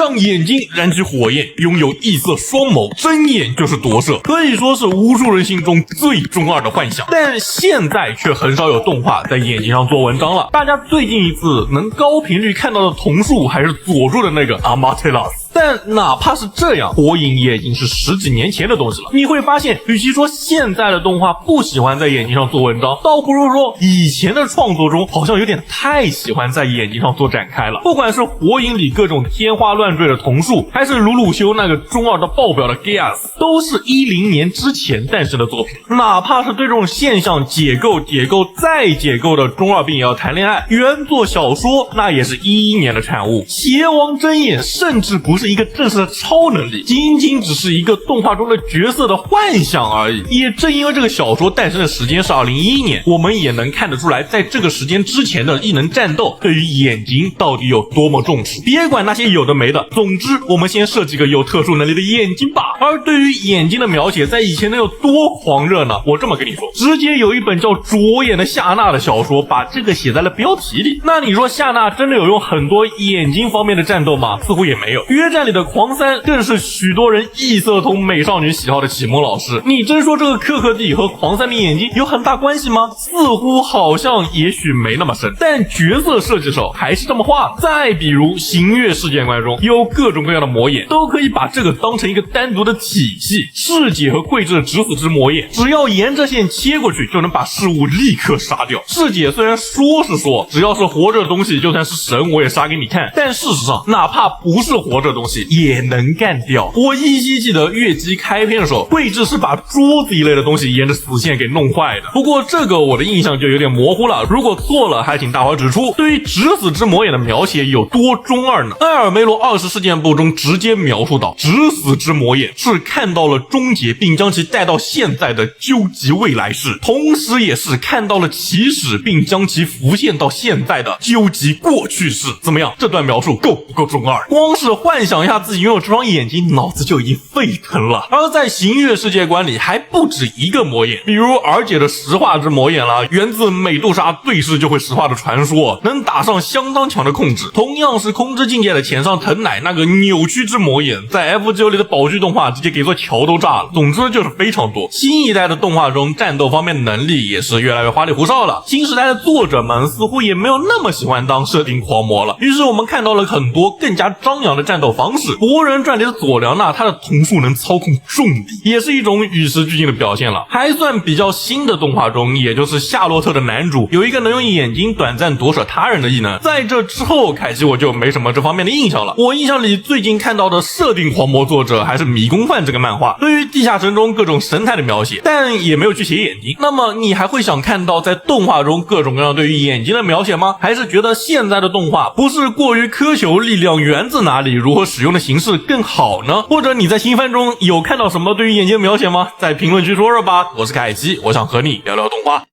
让眼睛燃起火焰，拥有异色双眸，睁眼就是夺舍，可以说是无数人心中最中二的幻想。但现在却很少有动画在眼睛上做文章了。大家最近一次能高频率看到的瞳术还是佐助的那个阿玛特拉斯。但哪怕是这样，火影也已经是10几年前的东西了。你会发现，与其说现在的动画不喜欢在眼睛上做文章，倒不如说以前的创作中好像有点太喜欢在眼睛上做展开了。不管是火影里各种天花乱坠的瞳术，还是鲁鲁修那个中二的爆表的 Gas， 都是10年之前诞生的作品。哪怕是对这种现象解构、解构再解构的中二病也要谈恋爱，原作小说那也是11年的产物。邪王睁眼甚至不是一个正式的超能力，仅仅只是一个动画中的角色的幻想而已。也正因为这个小说诞生的时间是2011年，我们也能看得出来，在这个时间之前的异能战斗对于眼睛到底有多么重视。别管那些有的没的，总之我们先设计个有特殊能力的眼睛吧。而对于眼睛的描写，在以前能有多狂热呢？我这么跟你说，直接有一本叫《灼眼的夏娜》的小说把这个写在了标题里。那你说夏娜真的有用很多眼睛方面的战斗吗？似乎也没有。约战里的狂三更是许多人异色瞳美少女喜好的启蒙老师。你真说这个克克蒂和狂三的眼睛有很大关系吗？似乎好像也许没那么深，但角色设计手还是这么画的。再比如行月世界观中有各种各样的魔眼，都可以把这个当成一个单独的体系。世姐和桂枝的直死之魔眼，只要沿着线切过去就能把事物立刻杀掉。世姐虽然说是说只要是活着的东西，就算是神我也杀给你看，但事实上哪怕不是活着的东西也能干掉。我依稀记得月姬开篇的时候，桂枝是把桌子一类的东西沿着死线给弄坏的。不过这个我的印象就有点模糊了，如果错了还请大伙指出。对于直死之魔眼的描写有多中二呢？埃尔梅罗20事件簿中直接描述到，直死之魔眼是看到了终结并将其带到现在的究极未来世，同时也是看到了起始并将其浮现到现在的究极过去式。怎么样，这段描述够不够中二？光是幻想一下自己拥有这双眼睛，脑子就已经沸腾了。而在行月世界观里还不止一个魔眼，比如儿姐的石化之魔眼啦，源自美杜莎对视就会石化的传说，能打上相当强的控制。同样是空之境界的前上藤乃那个扭曲之魔眼，在 F9 里的宝具动画直接给做桥都炸了。总之就是非常多。新一代的动画中战斗方面的能力也是越来越花里胡哨了，新时代的作者们似乎也没有那么喜欢当设定狂魔了，于是我们看到了很多更加张扬的战斗方式。博人传里的佐良娜，她的瞳术能操控重力，也是一种与时俱进的表现了。还算比较新的动画中，也就是夏洛特的男主有一个能用眼睛短暂夺舍他人的异能。在这之后，凯奇我就没什么这方面的印象了。我印象里最近看到的设定狂魔作者还是迷宫饭这个漫画，对于地下城中各种神态的描写，但也没有去写眼睛。那么你还会想看到在动画中各种各样对于眼睛的描写吗？还是觉得现在的动画不是过于苛求力量源自哪里，如何使用的形式更好呢？或者你在新番中有看到什么对于眼睛的描写吗？在评论区说说吧。我是凯奇，我想和你聊聊动画。